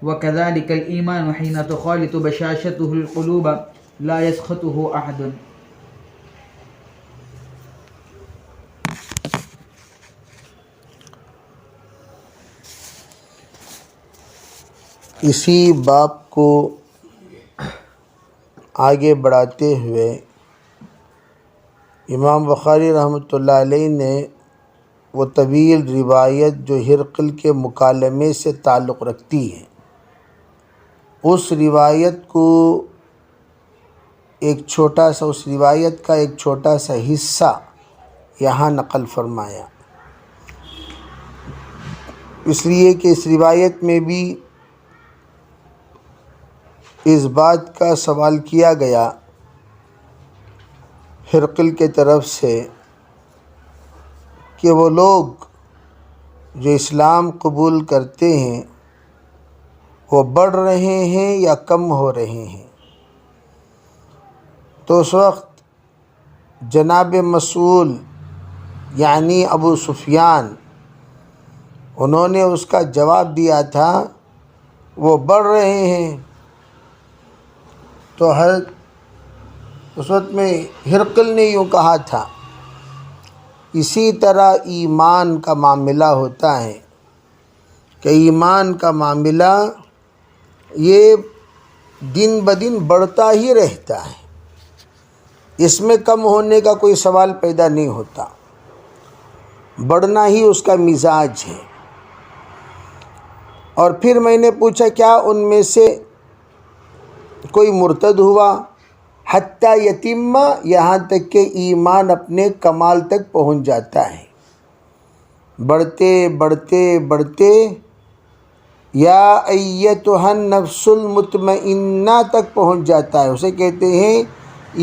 وكذلك الإيمان حين تخالط بشاشته القلوب لا يسخطه أحد. اسی باب کو آگے بڑھاتے ہوئے امام بخاری رحمۃ اللہ علیہ نے وہ طویل روایت جو ہرقل کے مکالمے سے تعلق رکھتی ہے، اس روایت کا ایک چھوٹا سا حصہ یہاں نقل فرمایا، اس لیے کہ اس روایت میں بھی اس بات کا سوال کیا گیا ہرقل کے طرف سے کہ وہ لوگ جو اسلام قبول کرتے ہیں وہ بڑھ رہے ہیں یا کم ہو رہے ہیں. تو اس وقت جناب مسئول یعنی ابو سفیان انہوں نے اس کا جواب دیا تھا وہ بڑھ رہے ہیں. تو اس وقت میں ہرقل نے یوں کہا تھا، اسی طرح ایمان کا معاملہ ہوتا ہے کہ ایمان کا معاملہ یہ دن بدن بڑھتا ہی رہتا ہے، اس میں کم ہونے کا کوئی سوال پیدا نہیں ہوتا، بڑھنا ہی اس کا مزاج ہے. اور پھر میں نے پوچھا کیا ان میں سے کوئی مرتد ہوا؟ حتیٰ یتیمہ، یہاں تک کہ ایمان اپنے کمال تک پہنچ جاتا ہے، بڑھتے بڑھتے بڑھتے یا ایتھا النفس المطمئنہ تک پہنچ جاتا ہے. اسے کہتے ہیں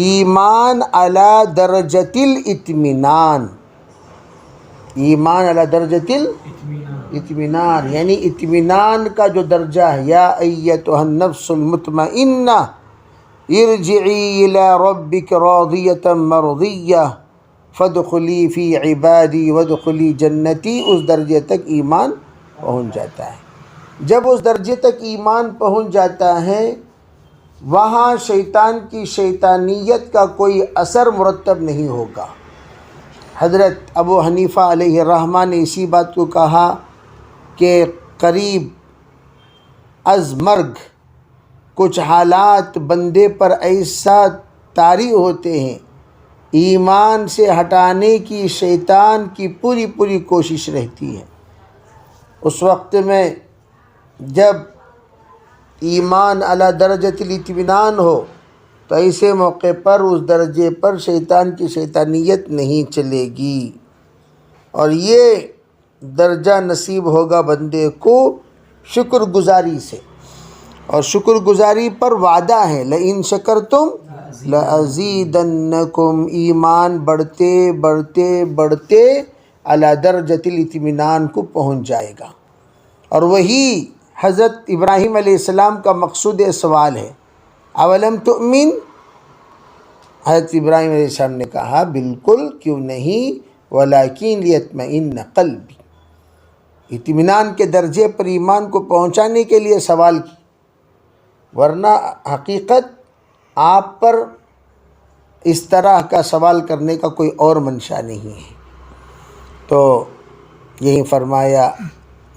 ایمان علی درجۃ الاطمینان. ایمان علی درجۃ الاطمینان یعنی اطمینان کا جو درجہ ہے، یا ایتھا النفس المطمئنہ ارجعی الی ربک راضیۃ مرضیہ فادخلی فی عبادی وادخلی جنتی، اس درجے تک ایمان پہنچ جاتا ہے. جب اس درجے تک ایمان پہنچ جاتا ہے وہاں شیطان کی شیطانیت کا کوئی اثر مرتب نہیں ہوگا. حضرت ابو حنیفہ علیہ الرحمہ نے اسی بات کو کہا کہ قریب از مرگ کچھ حالات بندے پر ایسا طاری ہوتے ہیں، ایمان سے ہٹانے کی شیطان کی پوری کوشش رہتی ہے. اس وقت میں جب ایمان علی درجۃ الاطمینان ہو تو ایسے موقع پر اس درجے پر شیطان کی شیطانیت نہیں چلے گی، اور یہ درجہ نصیب ہوگا بندے کو شکر گزاری سے. اور شکر گزاری پر وعدہ ہے لئن شکرتم لازیدنکم، ایمان بڑھتے بڑھتے بڑھتے اعلیٰ درجۃ الاطمینان کو پہنچ جائے گا. اور وہی حضرت ابراہیم علیہ السلام کا مقصود سوال ہے، اولم تؤمن؟ حضرت ابراہیم علیہ السلام نے کہا بالکل کیوں نہیں، ولیکن لیطمئن قلبی، اطمینان کے درجے پر ایمان کو پہنچانے کے لیے سوال کی، ورنہ حقیقت آپ پر اس طرح کا سوال کرنے کا کوئی اور منشا نہیں ہے. تو یہی فرمایا.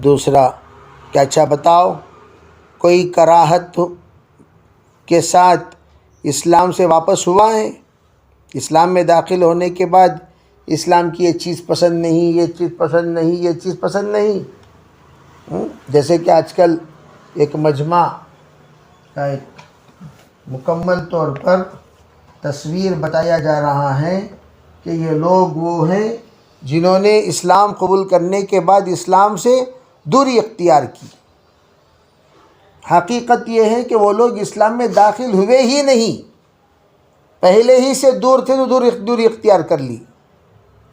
دوسرا کہ اچھا بتاؤ کوئی کراہت کے ساتھ اسلام سے واپس ہوا ہے؟ اسلام میں داخل ہونے کے بعد اسلام کی یہ چیز پسند نہیں، یہ چیز پسند نہیں، یہ چیز پسند نہیں. جیسے کہ آج کل ایک مجمع کا ایک مکمل طور پر تصویر بتایا جا رہا ہے کہ یہ لوگ وہ ہیں جنہوں نے اسلام قبول کرنے کے بعد اسلام سے دوری اختیار کی. حقیقت یہ ہے کہ وہ لوگ اسلام میں داخل ہوئے ہی نہیں، پہلے ہی سے دور تھے تو دوری اختیار کر لی.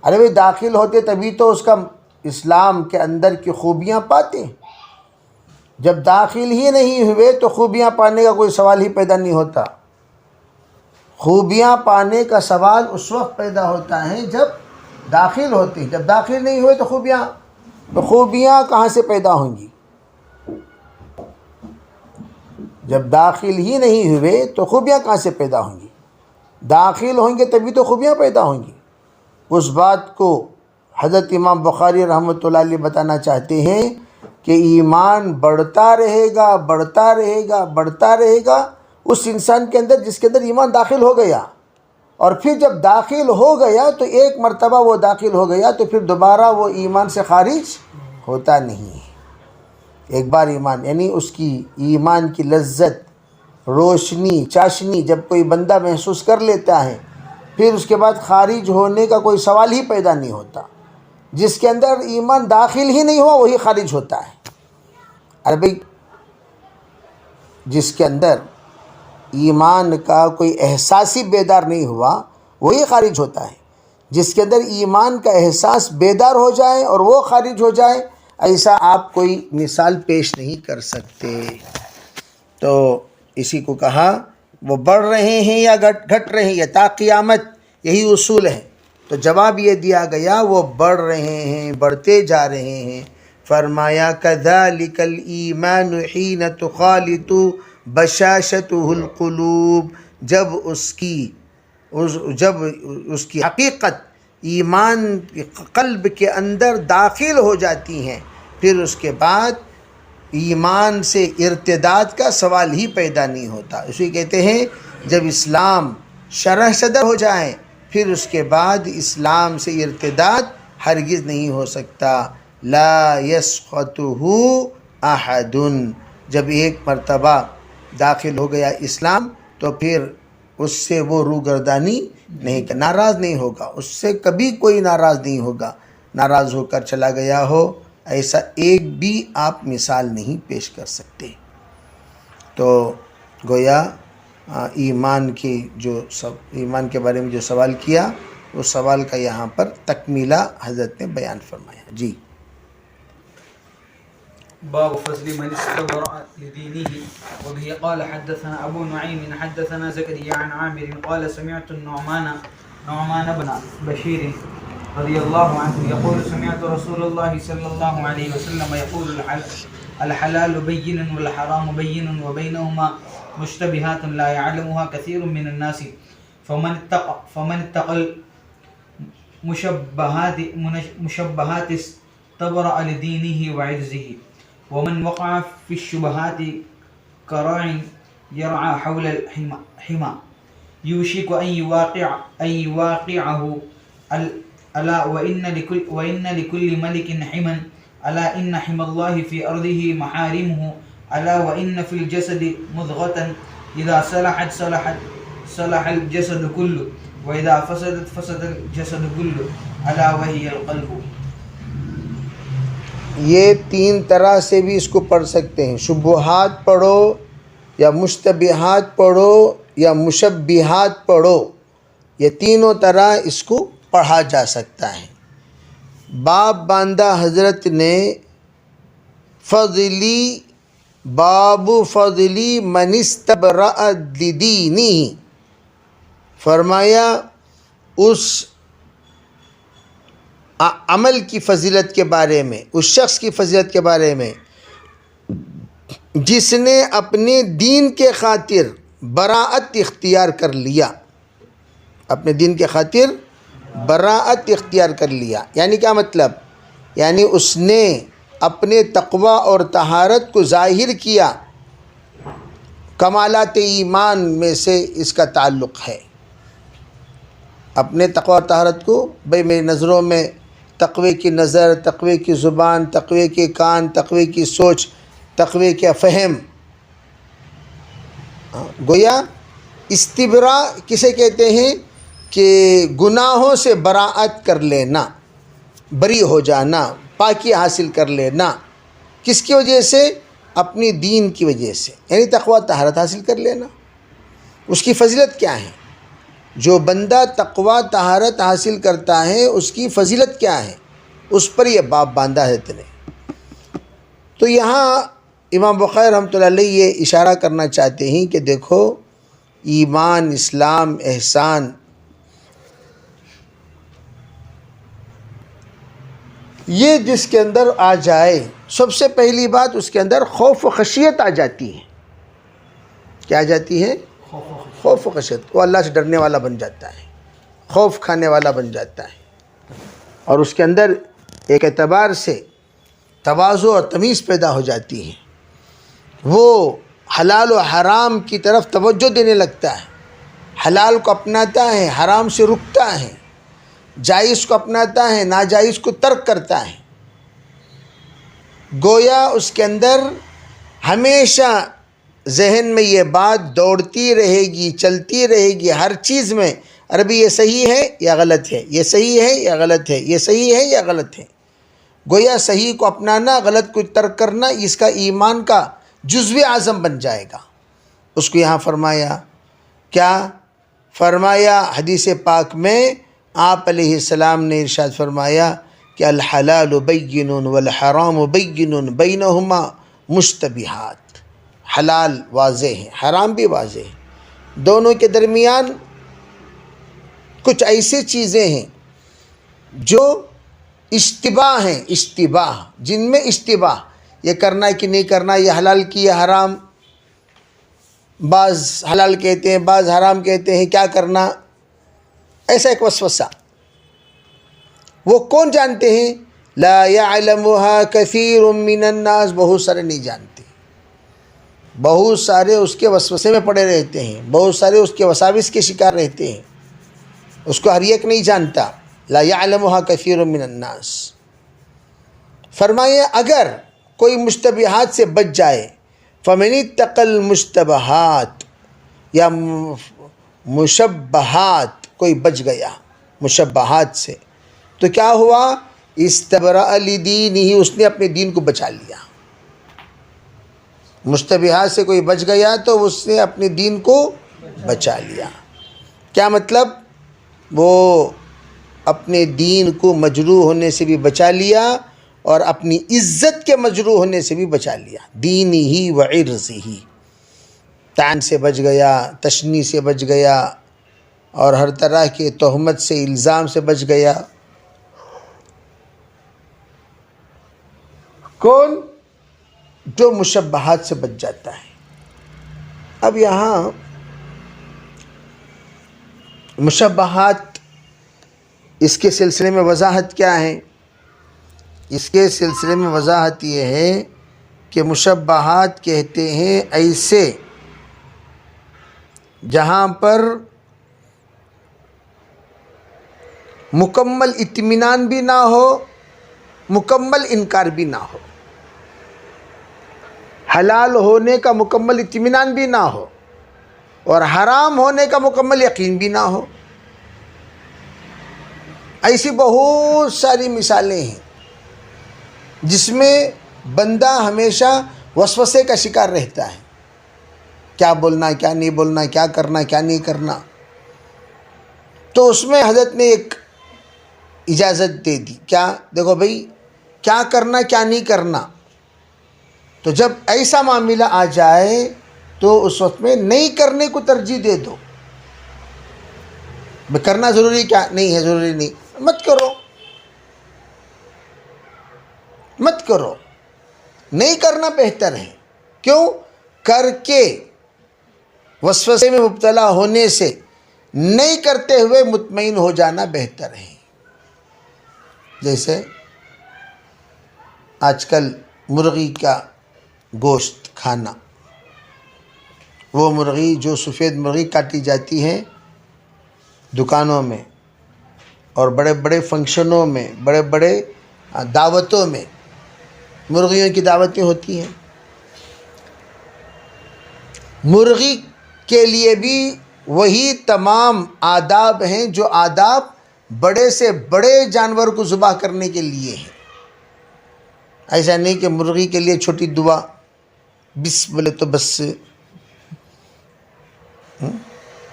ارے بھائی داخل ہوتے تبھی تو اس کا اسلام کے اندر کی خوبیاں پاتے. جب داخل ہی نہیں ہوئے تو خوبیاں پانے کا کوئی سوال ہی پیدا نہیں ہوتا. خوبیاں پانے کا سوال اس وقت پیدا ہوتا ہے جب داخل ہوتے ہیں. جب داخل نہیں ہوئے تو خوبیاں کہاں سے پیدا ہوں گی؟ جب داخل ہی نہیں ہوئے تو خوبیاں کہاں سے پیدا ہوں گی؟ داخل ہوں گے تبھی تو خوبیاں پیدا ہوں گی۔ اس بات کو حضرت امام بخاری رحمۃ اللہ علیہ بتانا چاہتے ہیں کہ ایمان بڑھتا رہے گا، بڑھتا رہے گا، بڑھتا رہے گا اس انسان کے اندر جس کے اندر ایمان داخل ہو گیا، اور پھر جب داخل ہو گیا تو ایک مرتبہ وہ داخل ہو گیا تو پھر دوبارہ وہ ایمان سے خارج ہوتا نہیں ہے۔ ایک بار ایمان یعنی اس کی ایمان کی لذت، روشنی، چاشنی جب کوئی بندہ محسوس کر لیتا ہے، پھر اس کے بعد خارج ہونے کا کوئی سوال ہی پیدا نہیں ہوتا۔ جس کے اندر ایمان داخل ہی نہیں ہوا وہی خارج ہوتا ہے۔ ارے بھئی، جس کے اندر ایمان کا کوئی احساس ہی بیدار نہیں ہوا وہی خارج ہوتا ہے۔ جس کے اندر ایمان کا احساس بیدار ہو جائے اور وہ خارج ہو جائے، ایسا آپ کوئی مثال پیش نہیں کر سکتے۔ تو اسی کو کہا وہ بڑھ رہے ہیں یا گھٹ رہے ہیں یا تا قیامت، یہی اصول ہے۔ تو جواب یہ دیا گیا وہ بڑھ رہے ہیں، بڑھتے جا رہے ہیں۔ فرمایا كذلك الایمان حین تخالط بشاشته القلوب، جب اس کی حقیقت ایمان قلب کے اندر داخل ہو جاتی ہیں، پھر اس کے بعد ایمان سے ارتداد کا سوال ہی پیدا نہیں ہوتا۔ اسی کہتے ہیں جب اسلام شرح صدر ہو جائے پھر اس کے بعد اسلام سے ارتداد ہرگز نہیں ہو سکتا۔ لا یسقطہ احد، جب ایک مرتبہ داخل ہو گیا اسلام تو پھر اس سے وہ روگردانی نہیں، ناراض نہیں ہوگا، اس سے کبھی کوئی ناراض نہیں ہوگا۔ ناراض ہو کر چلا گیا ہو ایسا ایک بھی آپ مثال نہیں پیش کر سکتے۔ تو گویا ایمان کے بارے میں جو سوال کیا اس سوال کا یہاں پر تکمیلہ حضرت نے بیان فرمایا۔ جی باب فضل من استبرأ لدينه. وبه قال حدثنا أبو نعيم حدثنا زكريا عن عامر قال سمعت نعمان بن بشير رضي الله عنه يقول سمعت رسول الله صلى الله عليه وسلم يقول الحلال بين والحرام بين وبينهما مشتبهات لا يعلمها كثير من الناس فمن اتقى المشبهات استبرأ لدينه وعرضه، ومن وقع في الشبهات كراع يرعى حول الحمى يوشك أن يواقعه. ألا وإن لكل ملك حما، ألا إن حمى الله في أرضه محارمه. ألا وإن في الجسد مضغة إذا صلح الجسد كله وإذا فسد الجسد كله ألا وهي القلب. یہ تین طرح سے بھی اس کو پڑھ سکتے ہیں، شبہات پڑھو یا مشتبہات پڑھو یا مشبہات پڑھو، یہ تینوں طرح اس کو پڑھا جا سکتا ہے۔ باب باندھا حضرت نے فضلی، باب فضلی من استبرأ لدینہ، فرمایا اس عمل کی فضیلت کے بارے میں، اس شخص کی فضیلت کے بارے میں جس نے اپنے دین کے خاطر براءت اختیار کر لیا، اپنے دین کے خاطر براءت اختیار کر لیا۔ یعنی کیا مطلب؟ یعنی اس نے اپنے تقوی اور طہارت کو ظاہر کیا۔ کمالات ایمان میں سے اس کا تعلق ہے۔ اپنے تقوی اور طہارت کو، بھئی میری نظروں میں تقوی کی نظر، تقوی کی زبان، تقوی کے کان، تقوی کی سوچ، تقوی کا فہم، گویا استبراء کسے کہتے ہیں کہ گناہوں سے براءت کر لینا، بری ہو جانا، پاکی حاصل کر لینا۔ کس کی وجہ سے؟ اپنی دین کی وجہ سے، یعنی تقوی طہارت حاصل کر لینا۔ اس کی فضیلت کیا ہے؟ جو بندہ تقوی طہارت حاصل کرتا ہے اس کی فضیلت کیا ہے، اس پر یہ باب باندھا ہے نے۔ تو یہاں امام بخاری رحمۃ اللہ علیہ یہ اشارہ کرنا چاہتے ہیں کہ دیکھو ایمان، اسلام، احسان، یہ جس کے اندر آ جائے، سب سے پہلی بات اس کے اندر خوف و خشیت آ جاتی ہے۔ کیا آ جاتی ہے؟ خوف و خشیت. وہ اللہ سے ڈرنے والا بن جاتا ہے، خوف کھانے والا بن جاتا ہے، اور اس کے اندر ایک اعتبار سے تواضع اور تمیز پیدا ہو جاتی ہے. وہ حلال و حرام کی طرف توجہ دینے لگتا ہے، حلال کو اپناتا ہے، حرام سے رکتا ہے، جائز کو اپناتا ہے، ناجائز کو ترک کرتا ہے. گویا اس کے اندر ہمیشہ ذہن میں یہ بات دوڑتی رہے گی، چلتی رہے گی ہر چیز میں، عربی یہ صحیح ہے یا غلط ہے، یہ صحیح ہے یا غلط ہے، یہ صحیح ہے یا غلط ہے. گویا صحیح کو اپنانا، غلط کو ترک کرنا، اس کا ایمان کا جزو اعظم بن جائے گا. اس کو یہاں فرمایا کیا؟ فرمایا حدیث پاک میں آپ علیہ السلام نے ارشاد فرمایا کہ الحلال بین والحرام بین بینہما مشتبہات. حلال واضح ہے، حرام بھی واضح ہے، دونوں کے درمیان کچھ ایسی چیزیں ہیں جو اشتباہ ہیں، اشتباہ جن میں اشتباہ، یہ کرنا ہے کہ نہیں کرنا، یہ حلال کی یہ حرام، بعض حلال کہتے ہیں بعض حرام کہتے ہیں، کیا کرنا، ایسا ایک وسوسہ. وہ کون جانتے ہیں؟ لا يعلمها كثير من الناس، بہت سارے نہیں جانتے، بہت سارے اس کے وسوسے میں پڑے رہتے ہیں، بہت سارے اس کے وساوس کے شکار رہتے ہیں، اس کو ہر ایک نہیں جانتا. لا يعلمها كثير من الناس. فرمایا اگر کوئی مشتبہات سے بچ جائے، فمن اتقى المشتبہات، یا مشبہات، کوئی بچ گیا مشبہات سے، تو کیا ہوا؟ استبرأ لدینہ، اس نے اپنے دین کو بچا لیا. مشتبہات سے کوئی بچ گیا تو اس نے اپنے دین کو بچا لیا. کیا مطلب؟ وہ اپنے دین کو مجروح ہونے سے بھی بچا لیا اور اپنی عزت کے مجروح ہونے سے بھی بچا لیا. دینہ و عرضہ، طعن سے بچ گیا، تشنیع سے بچ گیا، اور ہر طرح کے تہمت سے، الزام سے بچ گیا. کون؟ جو مشبہات سے بچ جاتا ہے. اب یہاں مشبہات، اس کے سلسلے میں وضاحت کیا ہے؟ اس کے سلسلے میں وضاحت یہ ہے کہ مشبہات کہتے ہیں ایسے جہاں پر مکمل اطمینان بھی نہ ہو، مکمل انکار بھی نہ ہو، حلال ہونے کا مکمل اطمینان بھی نہ ہو اور حرام ہونے کا مکمل یقین بھی نہ ہو. ایسی بہت ساری مثالیں ہیں جس میں بندہ ہمیشہ وسوسے کا شکار رہتا ہے، کیا بولنا ہے، کیا نہیں بولنا ہے، کیا کرنا ہے، کیا نہیں کرنا. تو اس میں حضرت نے ایک اجازت دے دی، کیا؟ دیکھو بھائی کیا کرنا کیا نہیں کرنا. تو جب ایسا معاملہ آ جائے تو اس وقت میں نہیں کرنے کو ترجیح دے دو. کرنا ضروری کیا نہیں ہے، ضروری نہیں، مت کرو، مت کرو، نہیں کرنا بہتر ہے. کیوں؟ کر کے وسوسے میں مبتلا ہونے سے نہیں کرتے ہوئے مطمئن ہو جانا بہتر ہے. جیسے آج کل مرغی کا گوشت کھانا، وہ مرغی جو سفید مرغی کاٹی جاتی ہے دکانوں میں اور بڑے بڑے فنکشنوں میں، بڑے بڑے دعوتوں میں مرغیوں کی دعوتیں ہوتی ہیں. مرغی کے لیے بھی وہی تمام آداب ہیں جو آداب بڑے سے بڑے جانور کو ذبح کرنے کے لیے ہیں. ایسا نہیں کہ مرغی کے لیے چھوٹی دعا بس بولے تو بس.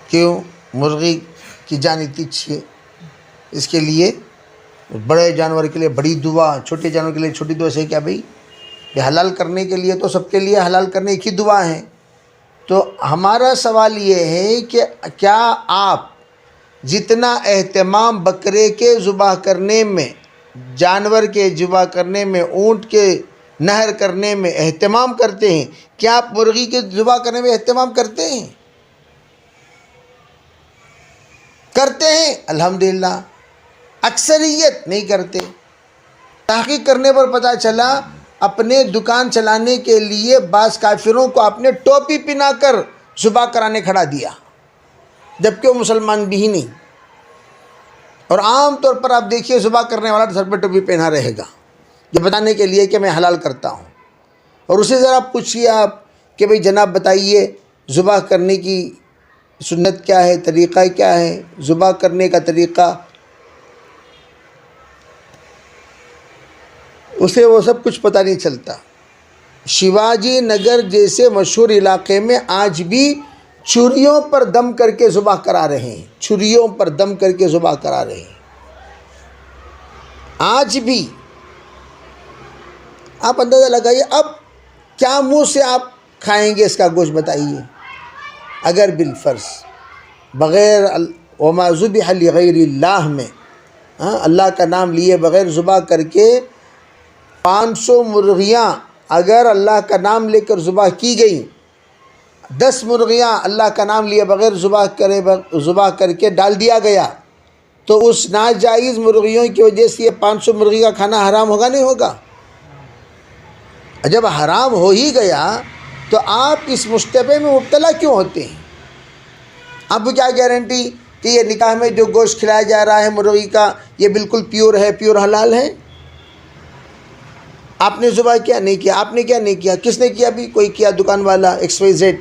کیوں؟ مرغی کی جان اتنی اچھی ہے، اس کے لیے بڑے جانور کے لیے بڑی دعا، چھوٹے جانور کے لیے چھوٹی دعا. سے کیا بھائی، یہ حلال کرنے کے لیے تو سب کے لیے حلال کرنے کی دعا ہے. تو ہمارا سوال یہ ہے کہ کیا آپ جتنا اہتمام بکرے کے ذبح کرنے میں، جانور کے ذبح کرنے میں، اونٹ کے نہر کرنے میں اہتمام کرتے ہیں. کیا آپ مرغی کے ذبح کرنے میں اہتمام کرتے ہیں؟ کرتے ہیں؟ الحمدللہ. اکثریت نہیں کرتے. تحقیق کرنے پر پتہ چلا اپنے دکان چلانے کے لیے بعض کافروں کو آپ نے ٹوپی پہنا کر ذبح کرانے کھڑا دیا، جبکہ وہ مسلمان بھی ہی نہیں. اور عام طور پر آپ دیکھیے ذبح کرنے والا سر پہ ٹوپی پہنا رہے گا، یہ بتانے کے لیے کہ میں حلال کرتا ہوں. اور اسے ذرا پوچھیے آپ کہ بھئی جناب بتائیے ذبح کرنے کی سنت کیا ہے، طریقہ کیا ہے، ذبح کرنے کا طریقہ، اسے وہ سب کچھ پتہ نہیں چلتا. شیواجی نگر جیسے مشہور علاقے میں آج بھی چھریوں پر دم کر کے ذبح کرا رہے ہیں، چھریوں پر دم کر کے ذبح کرا رہے ہیں آج بھی. آپ اندازہ لگائیے اب کیا منہ سے آپ کھائیں گے اس کا گوشت بتائیے. اگر بالفرض بغیر وما ذبح لغیر اللہ میں اللہ کا نام لیے بغیر ذبح کر کے 500 مرغیاں اگر اللہ کا نام لے کر ذبح کی گئیں، 10 مرغیاں اللہ کا نام لیے بغیر ذبح کر کے ڈال دیا گیا، تو اس ناجائز مرغیوں کی وجہ سے یہ 500 مرغی کا کھانا حرام ہوگا نہیں ہوگا؟ جب حرام ہو ہی گیا تو آپ اس مشتبہ میں مبتلا کیوں ہوتے ہیں؟ آپ کو کیا گارنٹی کہ یہ نکاح میں جو گوشت کھلایا جا رہا ہے مرغی کا یہ بالکل پیور ہے، پیور حلال ہے؟ آپ نے ذبح کیا نہیں کیا، آپ نے کیا نہیں کیا، کس نے کیا؟ بھی کوئی کیا، دکان والا XYZ.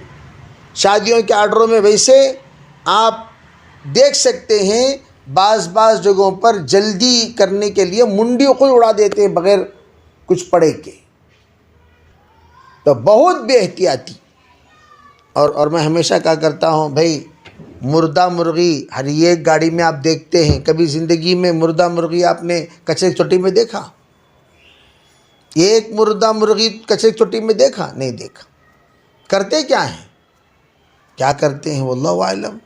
شادیوں کے آرڈروں میں ویسے آپ دیکھ سکتے ہیں بعض جگہوں پر جلدی کرنے کے لیے منڈی خود اڑا دیتے ہیں بغیر کچھ پڑے کے. تو بہت بے احتیاطی. اور میں ہمیشہ کہا کرتا ہوں بھائی مردہ مرغی ہر ایک گاڑی میں آپ دیکھتے ہیں. کبھی زندگی میں مردہ مرغی آپ نے کچرے کی چٹی میں دیکھا؟ ایک مردہ مرغی کچرے کی چٹی میں دیکھا؟ نہیں دیکھا. کرتے کیا ہیں؟ کیا کرتے ہیں واللہ اعلم.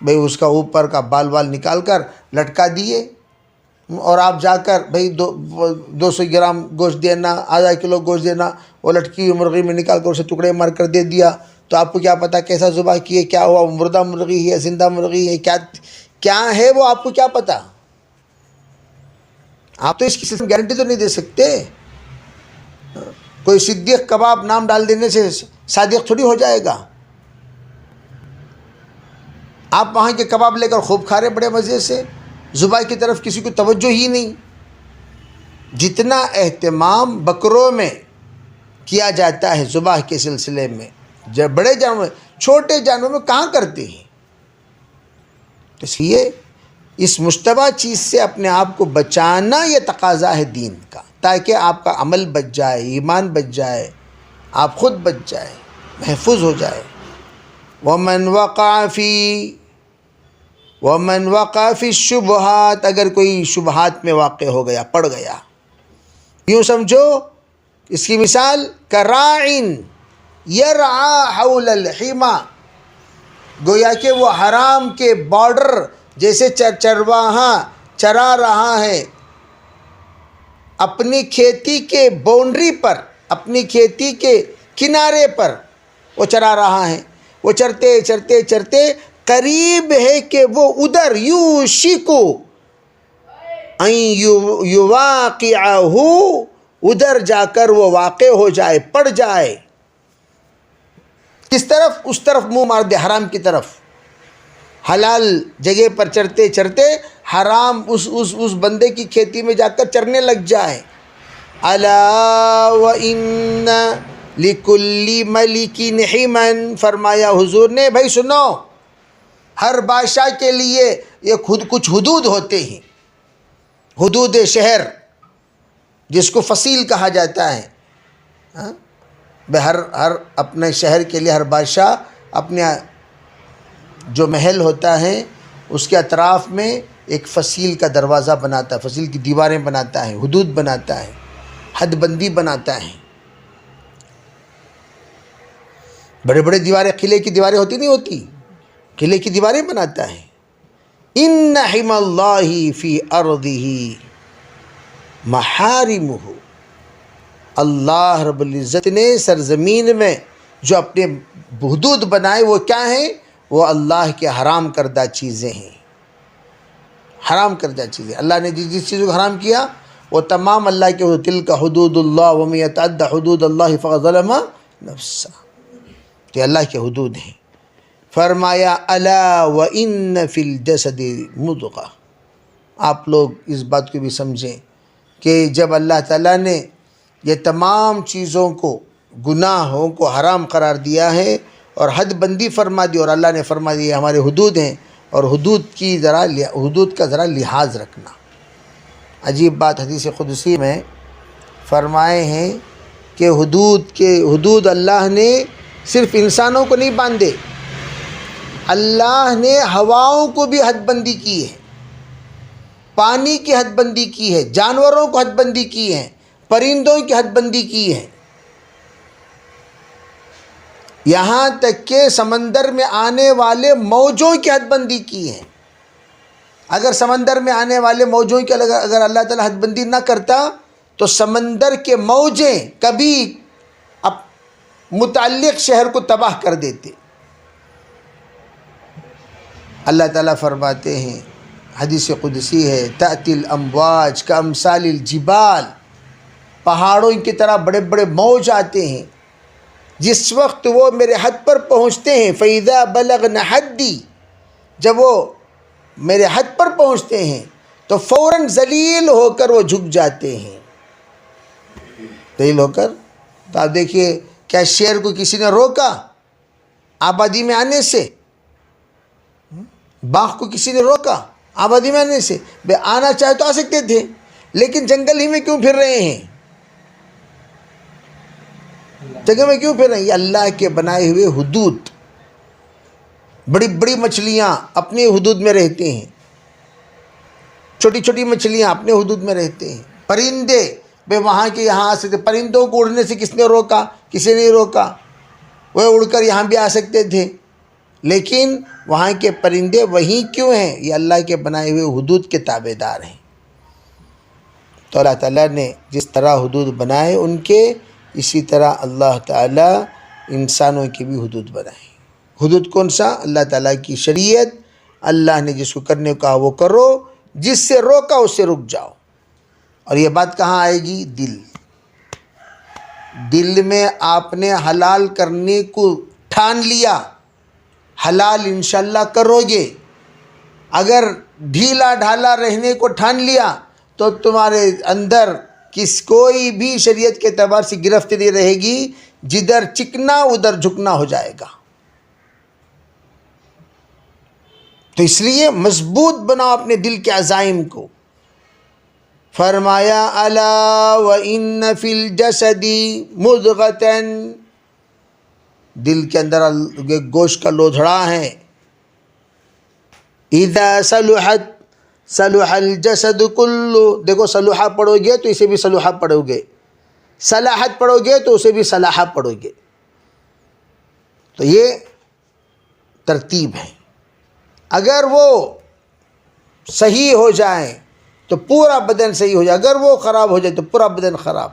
بھئی اس کا اوپر کا بال نکال کر لٹکا دیے، اور آپ جا کر بھئی 200 گرام گوشت دینا، آدھا کلو گوشت دینا، وہ لٹکی ہوئی مرغی میں نکال کر اسے ٹکڑے مار کر دے دیا. تو آپ کو کیا پتہ کیسا ذبح کیے، کیا ہوا، مردہ مرغی ہے، زندہ مرغی ہے، کیا ہے وہ آپ کو کیا پتہ؟ آپ تو اس کی گارنٹی تو نہیں دے سکتے. کوئی صدیق کباب نام ڈال دینے سے صادق تھوڑی ہو جائے گا. آپ وہاں کے کباب لے کر خوب کھا رہے بڑے مزے سے، ذبح کی طرف کسی کو توجہ ہی نہیں. جتنا اہتمام بکروں میں کیا جاتا ہے ذبح کے سلسلے میں، جب بڑے جانور چھوٹے جانوروں میں کہاں کرتے ہیں. اس لیے اس مشتبہ چیز سے اپنے آپ کو بچانا یہ تقاضا ہے دین کا، تاکہ آپ کا عمل بچ جائے، ایمان بچ جائے، آپ خود بچ جائے، محفوظ ہو جائے. وَمَنْ وَقَعَ فِي الشُّبُهَاتِ، اگر کوئی شبہات میں واقع ہو گیا، پڑ گیا. یوں سمجھو اس کی مثال کراعن یرعا حول الحما، گویا کہ وہ حرام کے بارڈر جیسے چرواہا چرا رہا ہے، اپنی کھیتی کے باؤنڈری پر، اپنی کھیتی کے کنارے پر وہ چرا رہا ہے. وہ چرتے چرتے چرتے قریب ہے کہ وہ ادھر یوشکو ان یواقعہ، ادھر جا کر وہ واقع ہو جائے، پڑ جائے. کس طرف؟ اس طرف منہ مار دے، حرام کی طرف. حلال جگہ پر چرتے چرتے حرام اس بندے کی کھیتی میں جا کر چرنے لگ جائے. الا وان لکل ملک حما، فرمایا حضور نے بھائی سنو، ہر بادشاہ کے لیے یہ کچھ حدود ہوتے ہیں، حدود شہر جس کو فصیل کہا جاتا ہے. ہر اپنے شہر کے لیے ہر بادشاہ اپنے جو محل ہوتا ہے اس کے اطراف میں ایک فصیل کا دروازہ بناتا ہے، فصیل کی دیواریں بناتا ہے، حدود بناتا ہے، حد بندی بناتا ہے. بڑے بڑے دیواریں، قلعے کی دیواریں ہوتی نہیں ہوتی، قلعے کی دیواریں بناتا ہے. ان حم اللہ فی ارضہ محارمہ، اللہ رب العزت نے سرزمین میں جو اپنے حدود بنائے وہ کیا ہیں؟ وہ اللہ کے حرام کردہ چیزیں ہیں، حرام کردہ چیزیں۔ اللہ نے جس چیزوں کو حرام کیا وہ تمام اللہ کے حدود، تلک حدود اللہ ومن یتعد حدود اللہ فقد ظلم نفسہ، یہ اللہ کے حدود ہیں۔ فرمایا الا وان فی الجسد مضغہ، آپ لوگ اس بات کو بھی سمجھیں کہ جب اللہ تعالیٰ نے یہ تمام چیزوں کو، گناہوں کو حرام قرار دیا ہے اور حد بندی فرما دی، اور اللہ نے فرما دیا ہمارے حدود ہیں، اور حدود کا ذرا لحاظ رکھنا۔ عجیب بات حدیث قدسی میں فرمائے ہیں کہ حدود اللہ نے صرف انسانوں کو نہیں باندھے، اللہ نے ہواؤں کو بھی حد بندی کی ہے، پانی کی حد بندی کی ہے، جانوروں کو حد بندی کی ہے، پرندوں کی حد بندی کی ہے، یہاں تک کہ سمندر میں آنے والے موجوں کی حد بندی کی ہے۔ اگر سمندر میں آنے والے موجوں کی اگر اللہ تعالیٰ حد بندی نہ کرتا تو سمندر کے موجیں کبھی متعلق شہر کو تباہ کر دیتے۔ اللہ تعالیٰ فرماتے ہیں، حدیث قدسی ہے، تأتی الامواج کامثال الجبال، پہاڑوں کی طرح بڑے بڑے موج آتے ہیں، جس وقت وہ میرے حد پر پہنچتے ہیں، فَإِذَا بَلَغْنَ حَدِّي، جب وہ میرے حد پر پہنچتے ہیں تو فوراً ذلیل ہو کر وہ جھک جاتے ہیں، ذلیل ہو کر۔ تو آپ دیکھیے، کیا شیر کو کسی نے روکا آبادی میں آنے سے؟ باغ کو کسی نے روکا آبادی میں آنے سے؟ آنا چاہے تو آ سکتے تھے، لیکن جنگل ہی میں کیوں پھر رہے ہیں؟ جگہ میں کیوں پھر رہے ہیں؟ یہ اللہ کے بنائے ہوئے حدود۔ بڑی بڑی مچھلیاں اپنے حدود میں رہتے ہیں، چھوٹی چھوٹی مچھلیاں اپنے حدود میں رہتے ہیں، پرندے وہاں کے یہاں آ سکتے، پرندوں کو اڑنے سے کس نے روکا؟ کسی نے روکا، وہ اڑ کر یہاں بھی آ سکتے تھے، لیکن وہاں کے پرندے وہیں کیوں ہیں؟ یہ اللہ کے بنائے ہوئے حدود کے تابع دار ہیں۔ تو اللہ تعالیٰ نے جس طرح حدود بنائے ان کے، اسی طرح اللہ تعالیٰ انسانوں کے بھی حدود بنائے۔ حدود کون سا؟ اللہ تعالیٰ کی شریعت، اللہ نے جس کو کرنے کو کہا وہ کرو، جس سے روکا اس سے رک جاؤ۔ اور یہ بات کہاں آئے گی؟ دل میں آپ نے حلال کرنے کو ٹھان لیا، حلال انشاءاللہ کرو گے۔ اگر ڈھیلا ڈھالا رہنے کو ٹھان لیا تو تمہارے اندر کوئی بھی شریعت کے اعتبار سے گرفت نہیں رہے گی، جدھر چکنا ادھر جھکنا ہو جائے گا۔ تو اس لیے مضبوط بناؤ اپنے دل کے عزائم کو۔ فرمایا الا وان فی الجسد مضغۃ، دل کے اندر گوشت کا لوتھڑا ہے، اذا صلحت صلح الجسد کلہ، دیکھو صلحہ پڑھو گے تو اسے بھی صلحہ پڑھو گے، صلاحت پڑھو گے تو اسے بھی صلاحہ پڑھو گے، تو یہ ترتیب ہے۔ اگر وہ صحیح ہو جائیں تو پورا بدن صحیح ہو جائے، اگر وہ خراب ہو جائے تو پورا بدن خراب،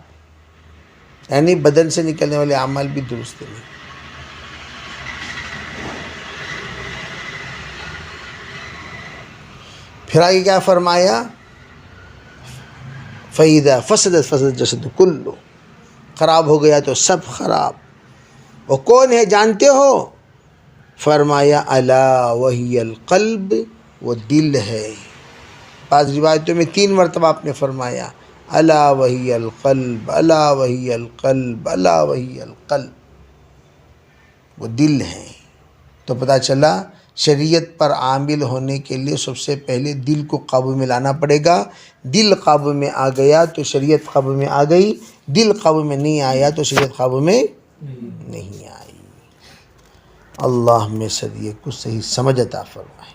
یعنی بدن سے نکلنے والے اعمال بھی درست نہیں۔ پھر آگے کیا فرمایا؟ فَإِذَا فَسَدَتْ فَسَدَ الْجَسَدُ كُلُّهُ، خراب ہو گیا تو سب خراب۔ وہ کون ہے جانتے ہو؟ فرمایا الا وہی القلب، وہ دل ہے۔ بعض روایتوں میں 3 مرتبہ آپ نے فرمایا الا وہی القلب، الا وہی القلب، الا وہی القلب، وہ دل ہے۔ تو پتہ چلا شریعت پر عامل ہونے کے لیے سب سے پہلے دل کو قابو میں لانا پڑے گا۔ دل قابو میں آ گیا تو شریعت قابو میں آ گئی، دل قابو میں نہیں آیا تو شریعت قابو میں نہیں آئی۔ اللہ ہمیں صدیق کو صحیح سمجھ عطا فرمائے۔